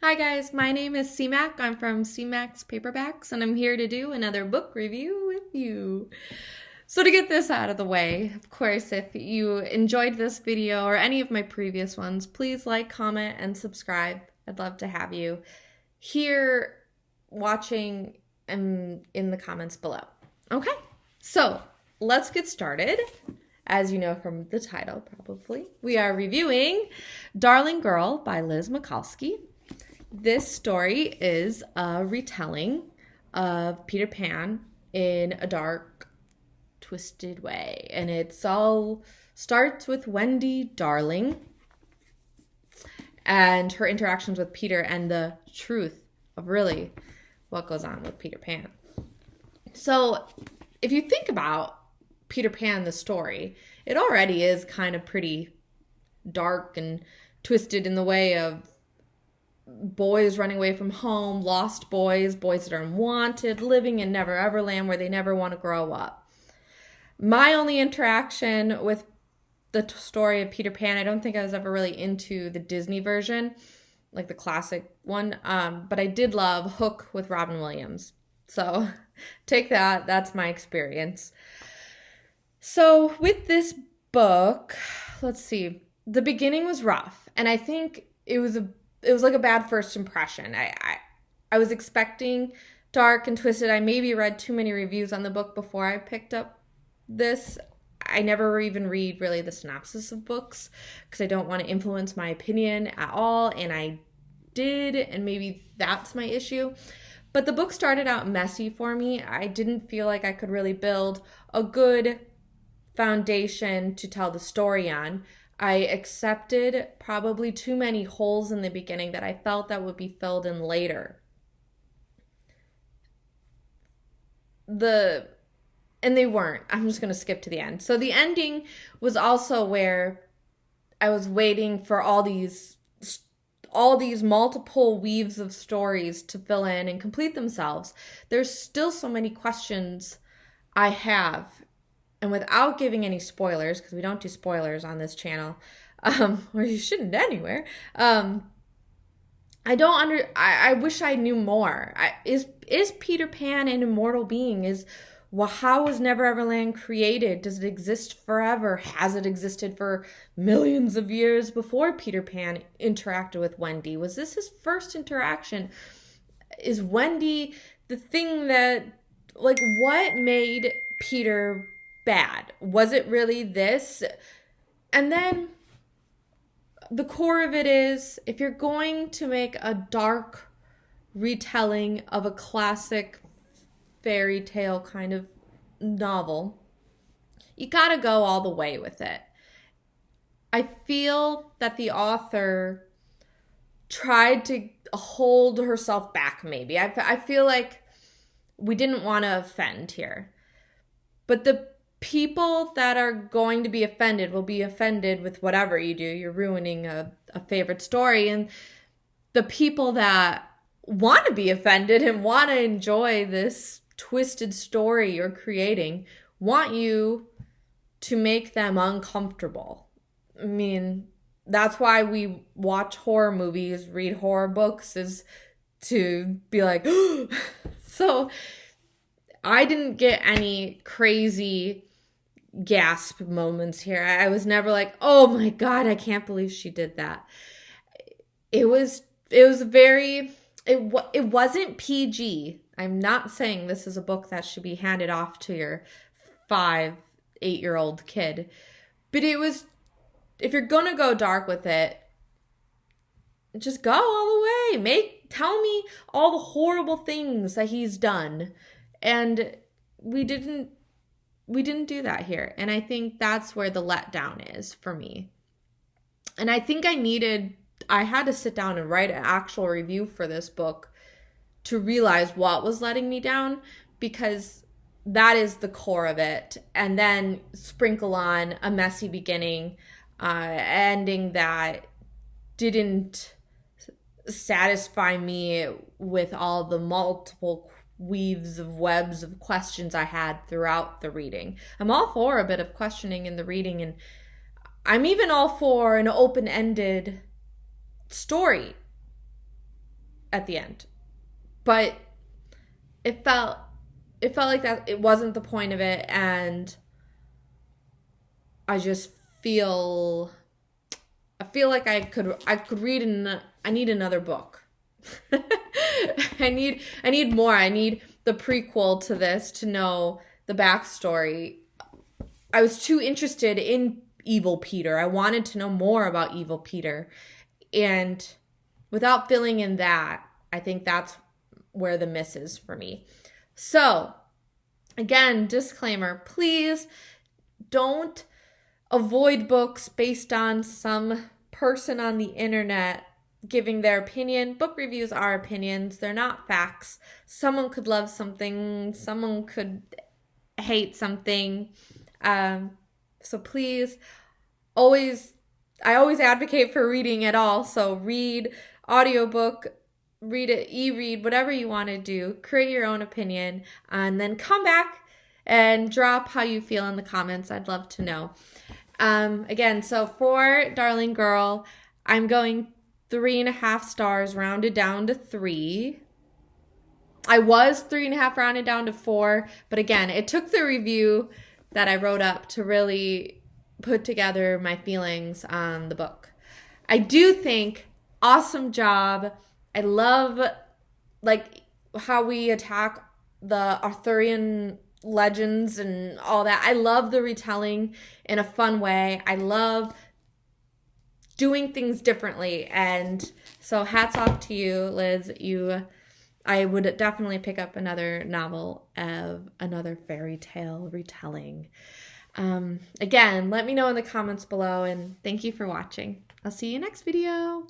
Hi guys, my name is CMAC. I'm from CMAC's Paperbacks, and I'm here to do another book review with you. So to get this out of the way, of course, if you enjoyed this video or any of my previous ones, please like, comment, and subscribe. I'd love to have you here watching and in the comments below. Okay, so let's get started. As you know from the title, probably, we are reviewing Darling Girl by Liz Mikulski. This story is a retelling of Peter Pan in a dark, twisted way. And it all starts with Wendy Darling and her interactions with Peter and the truth of really what goes on with Peter Pan. So if you think about Peter Pan, the story, it already is kind of pretty dark and twisted in the way of boys running away from home, lost boys, boys that are unwanted, living in Never Ever Land where they never want to grow up. My only interaction with the story of Peter Pan, I don't think I was ever really into the Disney version, like the classic one, but I did love Hook with Robin Williams. So take that, that's my experience. So with this book, let's see, the beginning was rough, and I think it was like a bad first impression. I was expecting dark and twisted. I maybe read too many reviews on the book before I picked up this. I never even read really the synopsis of books because I don't want to influence my opinion at all, and I did, and maybe that's my issue. But the book started out messy for me. I didn't feel like I could really build a good foundation to tell the story on. I accepted probably too many holes in the beginning that I felt that would be filled in later. And they weren't. I'm just going to skip to the end. So the ending was also where I was waiting for all these multiple weaves of stories to fill in and complete themselves. There's still so many questions I have. And without giving any spoilers, because we don't do spoilers on this channel, or you shouldn't anywhere, I wish I knew more. Is Peter Pan an immortal being? How was Never Ever Land created? Does it exist forever? Has it existed for millions of years before Peter Pan interacted with Wendy? Was this his first interaction? Is Wendy the thing that, like, what made Peter bad? Was it really this? And then the core of it is, if you're going to make a dark retelling of a classic fairy tale kind of novel, you gotta go all the way with it. I feel that the author tried to hold herself back, maybe. I feel like we didn't want to offend here. But the people that are going to be offended will be offended with whatever you do. You're ruining a favorite story. And the people that want to be offended and want to enjoy this twisted story you're creating want you to make them uncomfortable. I mean, that's why we watch horror movies, read horror books, is to be like, so I didn't get any crazy gasp moments here. I was never like, oh my God, I can't believe she did that. It wasn't PG. I'm not saying this is a book that should be handed off to your 8-year-old kid. But it was, if you're gonna go dark with it, just go all the way. Tell me all the horrible things that he's done. And we didn't do that here. And I think that's where the letdown is for me. And I think I had to sit down and write an actual review for this book to realize what was letting me down, because that is the core of it. And then sprinkle on a messy beginning, ending that didn't satisfy me with all the multiple webs of questions I had throughout the reading. I'm all for a bit of questioning in the reading, and I'm even all for an open-ended story. at the end. But it felt like that it wasn't the point of it, and I just feel like I could read I need another book. I need more. I need the prequel to this to know the backstory. I was too interested in Evil Peter. I wanted to know more about Evil Peter. And without filling in that, I think that's where the miss is for me. So, again, disclaimer, please don't avoid books based on some person on the internet giving their opinion. Book reviews are opinions. They're not facts. Someone could love something. Someone could hate something. So please, I always advocate for reading it all. So read audiobook, read it, e-read, whatever you want to do. Create your own opinion, and then come back and drop how you feel in the comments. I'd love to know. Again, so for Darling Girl, I'm going 3.5 stars, rounded down to 3. I was 3.5 rounded down to 4, but again, it took the review that I wrote up to really put together my feelings on the book. I do think awesome job. I love like how we attack the Arthurian legends and all that. I love the retelling in a fun way. I love doing things differently, and so hats off to you, Liz. I would definitely pick up another novel of another fairy tale retelling. Again, let me know in the comments below, and thank you for watching. I'll see you next video.